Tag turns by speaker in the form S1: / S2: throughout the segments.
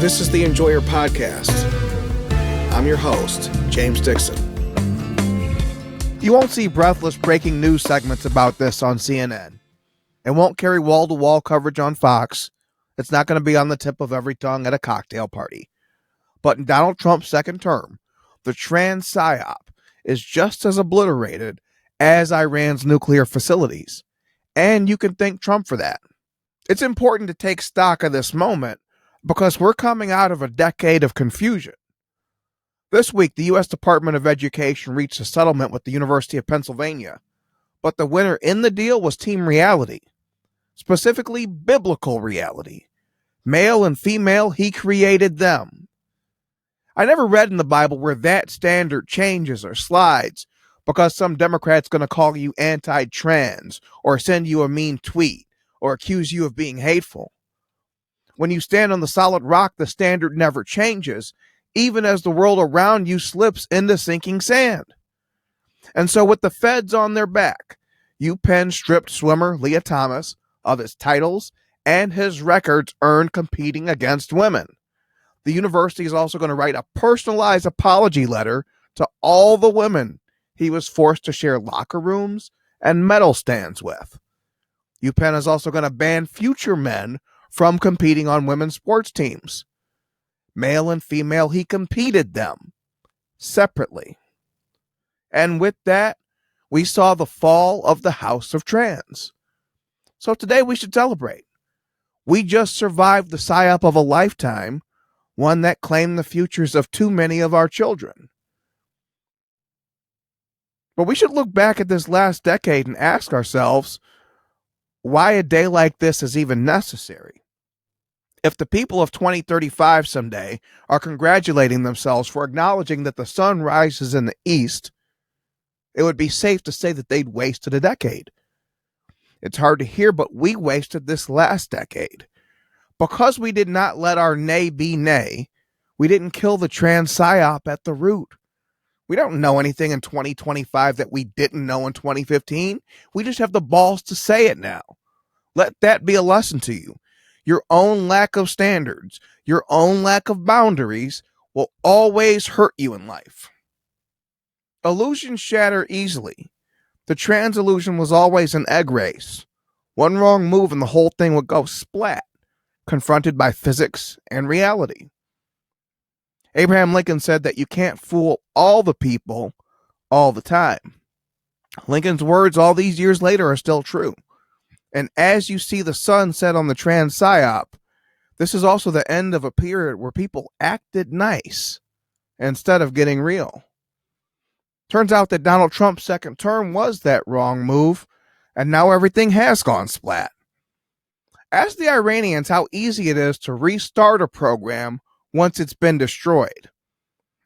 S1: This is the Enjoyer Podcast. I'm your host, James Dixon.
S2: You won't see breathless breaking news segments about this on CNN. It won't carry wall-to-wall coverage on Fox. It's not going to be on the tip of every tongue at a cocktail party. But in Donald Trump's second term, the trans psy-op is just as obliterated as Iran's nuclear facilities. And you can thank Trump for that. It's important to take stock of this moment because we're coming out of a decade of confusion. This week, the U.S. Department of Education reached a settlement with the University of Pennsylvania, but the winner in the deal was Team Reality, specifically biblical reality. Male and female, he created them. I never read in the Bible where that standard changes or slides because some Democrat's going to call you anti-trans or send you a mean tweet or accuse you of being hateful. When you stand on the solid rock, the standard never changes, even as the world around you slips into sinking sand. And so with the feds on their back, UPenn stripped swimmer Leah Thomas of his titles and his records earned competing against women. The university is also going to write a personalized apology letter to all the women he was forced to share locker rooms and medal stands with. UPenn is also going to ban future men from competing on women's sports teams. Male and female, he competed them separately. And with that, we saw the fall of the House of Trans. So today we should celebrate. We just survived the psy-op of a lifetime, one that claimed the futures of too many of our children. But we should look back at this last decade and ask ourselves why a day like this is even necessary. If the people of 2035 someday are congratulating themselves for acknowledging that the sun rises in the east, it would be safe to say that they'd wasted a decade. It's hard to hear, but we wasted this last decade. Because we did not let our nay be nay, we didn't kill the trans psy-op at the root. We don't know anything in 2025 that we didn't know in 2015. We just have the balls to say it now. Let that be a lesson to you. Your own lack of standards, your own lack of boundaries will always hurt you in life. Illusions shatter easily. The trans illusion was always an egg race. One wrong move and the whole thing would go splat, confronted by physics and reality. Abraham Lincoln said that you can't fool all the people all the time. Lincoln's words all these years later are still true. And as you see the sun set on the trans psy-op, this is also the end of a period where people acted nice instead of getting real. Turns out that Donald Trump's second term was that wrong move, and now everything has gone splat. Ask the Iranians how easy it is to restart a program once it's been destroyed.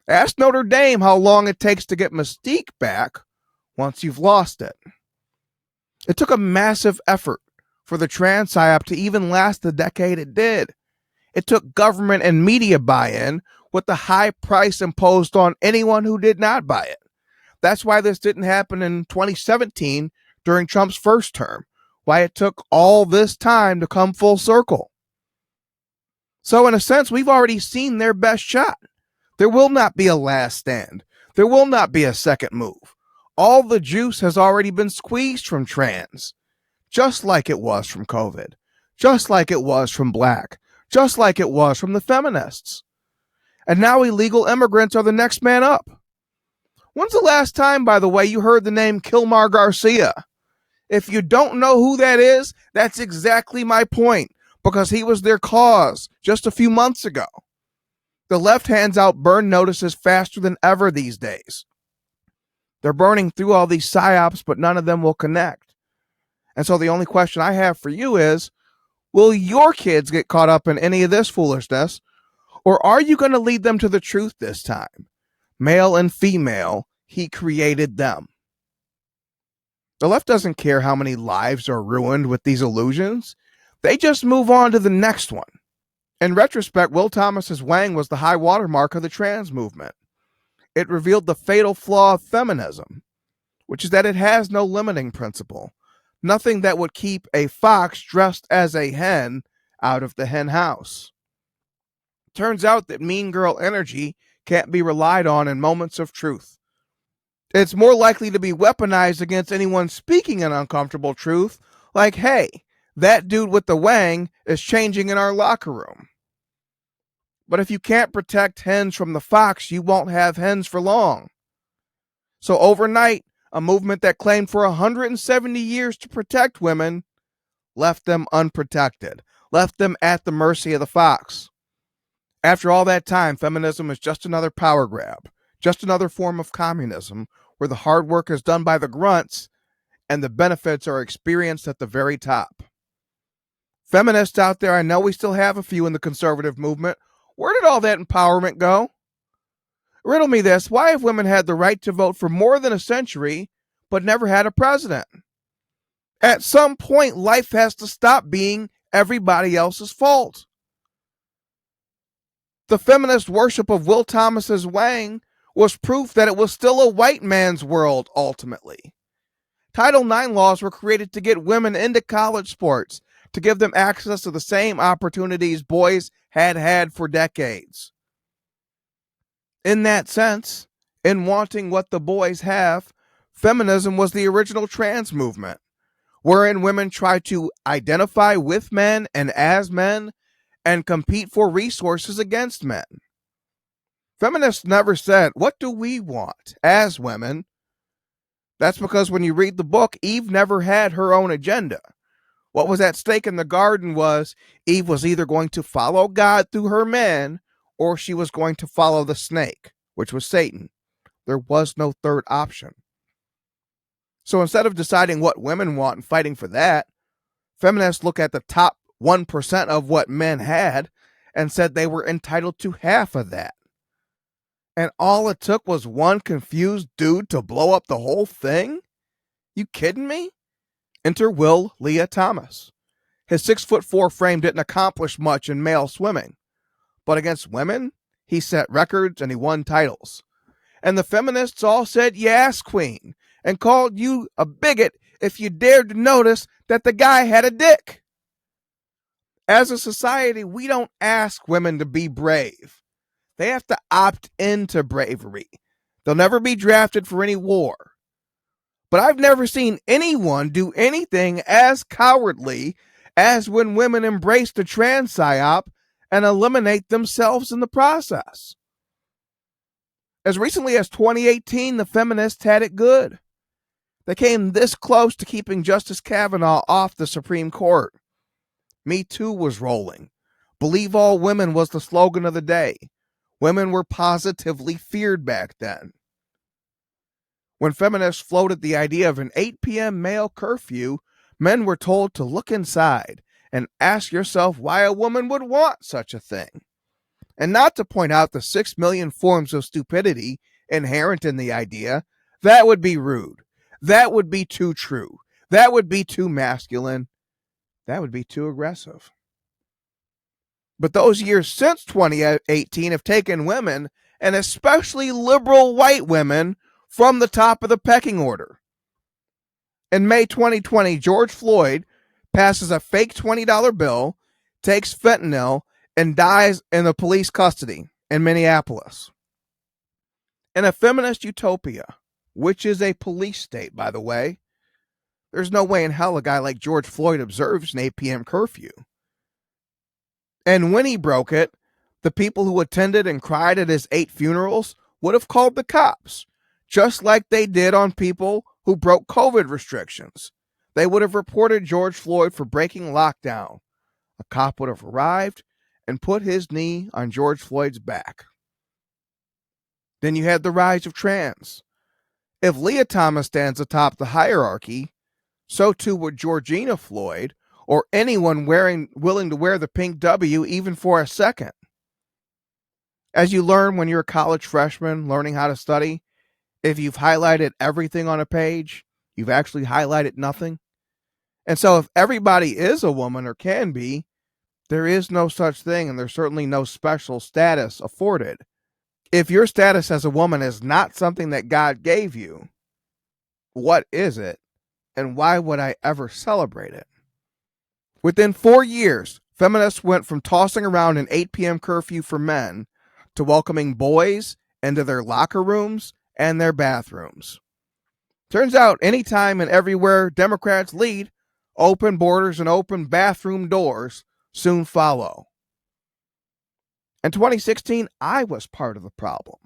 S2: Ask Notre Dame how long it takes to get mystique back once you've lost it. It took a massive effort for the trans psy-op to even last the decade it did. It took government and media buy-in with the high price imposed on anyone who did not buy it. That's why this didn't happen in 2017 during Trump's first term, why it took all this time to come full circle. So in a sense, we've already seen their best shot. There will not be a last stand. There will not be a second move. All the juice has already been squeezed from trans, just like it was from COVID, just like it was from black, just like it was from the feminists. And now illegal immigrants are the next man up. When's the last time, by the way, you heard the name Kilmar Garcia? If you don't know who that is, that's exactly my point, because he was their cause just a few months ago. The left hands out burn notices faster than ever these days. They're burning through all these psyops, but none of them will connect. And so the only question I have for you is, will your kids get caught up in any of this foolishness? Or are you going to lead them to the truth this time? Male and female, he created them. The left doesn't care how many lives are ruined with these illusions. They just move on to the next one. In retrospect, Will Thomas's Wang was the high watermark of the trans movement. It revealed the fatal flaw of feminism, which is that it has no limiting principle. Nothing that would keep a fox dressed as a hen out of the hen house. Turns out that mean girl energy can't be relied on in moments of truth. It's more likely to be weaponized against anyone speaking an uncomfortable truth, like, hey, that dude with the wang is changing in our locker room. But if you can't protect hens from the fox, you won't have hens for long. So overnight, a movement that claimed for 170 years to protect women left them unprotected, left them at the mercy of the fox. After all that time, feminism is just another power grab, just another form of communism where the hard work is done by the grunts and the benefits are experienced at the very top. Feminists out there, I know we still have a few in the conservative movement. Where did all that empowerment go? Riddle me this, why have women had the right to vote for more than a century, but never had a president? At some point, life has to stop being everybody else's fault. The feminist worship of Will Thomas's Wang was proof that it was still a white man's world, ultimately. Title IX laws were created to get women into college sports, to give them access to the same opportunities boys had for decades. In that sense, in wanting what the boys have, feminism was the original trans movement, wherein women try to identify with men and as men and compete for resources against men. Feminists never said, what do we want as women? That's because when you read the book, Eve never had her own agenda. What was at stake in the garden was Eve was either going to follow God through her men or she was going to follow the snake, which was Satan. There was no third option. So instead of deciding what women want and fighting for that, feminists look at the top 1% of what men had and said they were entitled to half of that. And all it took was one confused dude to blow up the whole thing? You kidding me? Enter Will Leah Thomas. His 6'4" frame didn't accomplish much in male swimming, but against women, he set records and he won titles. And the feminists all said, yes, queen, and called you a bigot if you dared to notice that the guy had a dick. As a society, we don't ask women to be brave. They have to opt into bravery. They'll never be drafted for any war. But I've never seen anyone do anything as cowardly as when women embrace the trans psy-op and eliminate themselves in the process. As recently as 2018, the feminists had it good. They came this close to keeping Justice Kavanaugh off the Supreme Court. Me Too was rolling. Believe all women was the slogan of the day. Women were positively feared back then. When feminists floated the idea of an 8 p.m. male curfew, men were told to look inside and ask yourself why a woman would want such a thing. And not to point out the 6 million forms of stupidity inherent in the idea. That would be rude. That would be too true. That would be too masculine. That would be too aggressive. But those years since 2018 have taken women, and especially liberal white women, from the top of the pecking order. In May 2020, George Floyd passes a fake $20 bill, takes fentanyl, and dies in the police custody in Minneapolis. In a feminist utopia, which is a police state, by the way, there's no way in hell a guy like George Floyd observes an 8 p.m. curfew. And when he broke it, the people who attended and cried at his 8 funerals would have called the cops, just like they did on people who broke COVID restrictions. They would have reported George Floyd for breaking lockdown. A cop would have arrived and put his knee on George Floyd's back. Then you had the rise of trans. If Leah Thomas stands atop the hierarchy, so too would Georgina Floyd, or anyone willing to wear the pink W even for a second. As you learn when you're a college freshman learning how to study, if you've highlighted everything on a page, you've actually highlighted nothing. And so if everybody is a woman or can be, there is no such thing, and there's certainly no special status afforded. If your status as a woman is not something that God gave you, what is it? And why would I ever celebrate it? Within 4 years, Feminists went from tossing around an 8 p.m. curfew for men to welcoming boys into their locker rooms and their bathrooms. Turns out, anytime and everywhere Democrats lead, open borders and open bathroom doors soon follow. In 2016, I was part of the problem.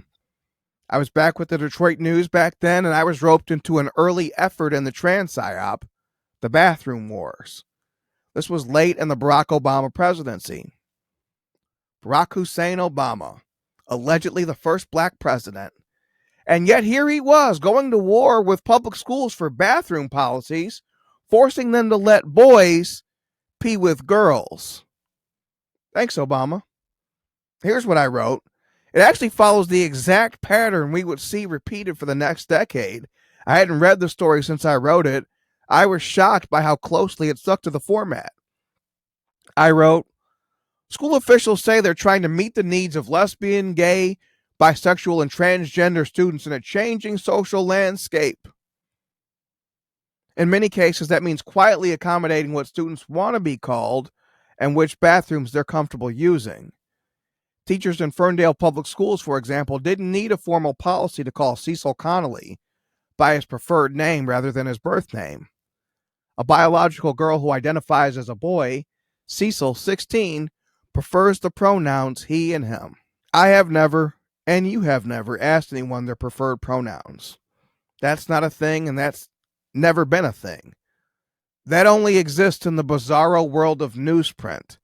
S2: I was back with the Detroit News back then, and I was roped into an early effort in the trans psy-op, the bathroom wars. This was late in the Barack Obama presidency. Barack Hussein Obama, allegedly the first black president, and yet here he was going to war with public schools for bathroom policies, forcing them to let boys pee with girls. Thanks, Obama. Here's what I wrote. It actually follows the exact pattern we would see repeated for the next decade. I hadn't read the story since I wrote it. I was shocked by how closely it stuck to the format. I wrote, school officials say they're trying to meet the needs of lesbian, gay, bisexual, and transgender students in a changing social landscape. In many cases, that means quietly accommodating what students want to be called and which bathrooms they're comfortable using. Teachers in Ferndale Public Schools, for example, didn't need a formal policy to call Cecil Connolly by his preferred name rather than his birth name. A biological girl who identifies as a boy, Cecil, 16, prefers the pronouns he and him. I have never, and you have never, asked anyone their preferred pronouns. That's not a thing, and that's never been a thing. That only exists in the bizarro world of newsprint.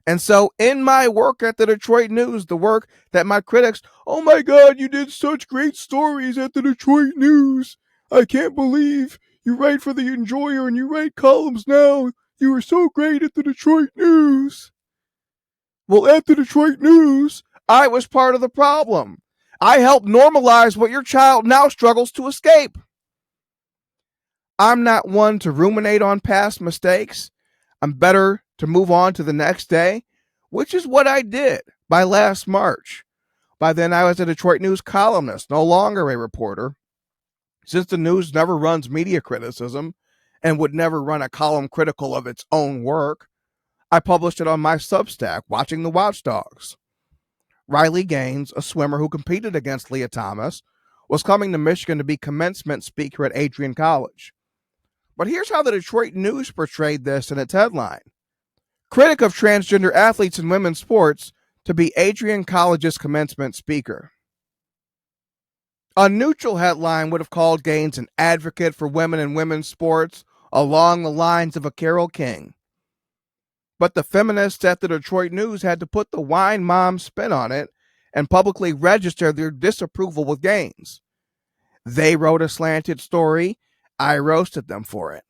S2: And so in my work at the Detroit News, the work that my critics, oh my God, you did such great stories at the Detroit News. I can't believe you write for the Enjoyer and you write columns now. You were so great at the Detroit News. Well, at the Detroit News, I was part of the problem. I helped normalize what your child now struggles to escape. I'm not one to ruminate on past mistakes. I'm better to move on to the next day, which is what I did by last March. By then, I was a Detroit News columnist, no longer a reporter. Since the News never runs media criticism and would never run a column critical of its own work, I published it on my Substack, Watching the Watchdogs. Riley Gaines, a swimmer who competed against Leah Thomas, was coming to Michigan to be commencement speaker at Adrian College. But here's how the Detroit News portrayed this in its headline. Critic of transgender athletes in women's sports to be Adrian College's commencement speaker. A neutral headline would have called Gaines an advocate for women in women's sports along the lines of a Carole King. But the feminists at the Detroit News had to put the wine mom spin on it and publicly register their disapproval with Gaines. They wrote a slanted story. I roasted them for it.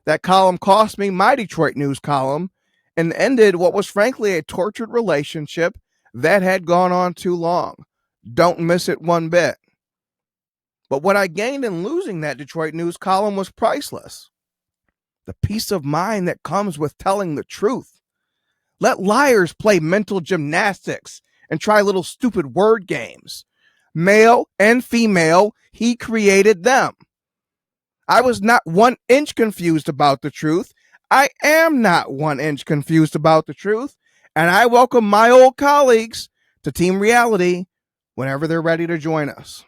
S2: That column cost me my Detroit News column and ended what was frankly a tortured relationship that had gone on too long. Don't miss it one bit. But what I gained in losing that Detroit News column was priceless. The peace of mind that comes with telling the truth. Let liars play mental gymnastics and try little stupid word games. Male and female, he created them. I was not 1 inch confused about the truth. I am not 1 inch confused about the truth, and I welcome my old colleagues to Team Reality whenever they're ready to join us.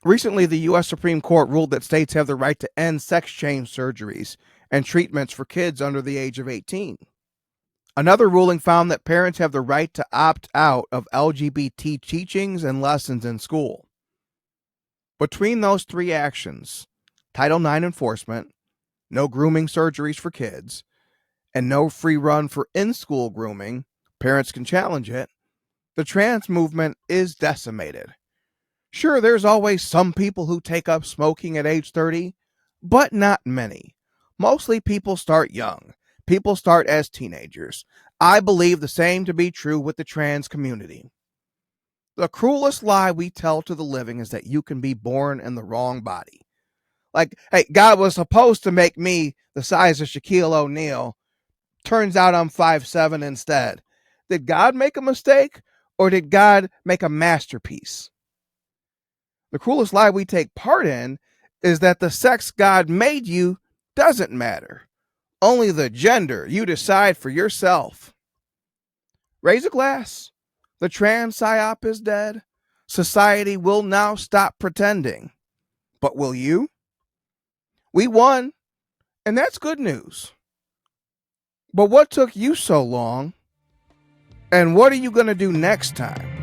S2: Recently, the U.S. Supreme Court ruled that states have the right to end sex change surgeries and treatments for kids under the age of 18. Another ruling found that parents have the right to opt out of LGBT teachings and lessons in school. Between those three actions, Title IX enforcement, no grooming surgeries for kids, and no free run for in-school grooming, parents can challenge it, the trans movement is decimated. Sure, there's always some people who take up smoking at age 30, but not many. Mostly people start young. People start as teenagers. I believe the same to be true with the trans community. The cruelest lie we tell to the living is that you can be born in the wrong body. Like, hey, God was supposed to make me the size of Shaquille O'Neal. Turns out I'm 5'7" instead. Did God make a mistake, or did God make a masterpiece? The cruelest lie we take part in is that the sex God made you doesn't matter. only the gender you decide for yourself. Raise a glass. The trans psy-op is dead. Society will now stop pretending. But will you? We won, and that's good news. But what took you so long? And what are you going to do next time?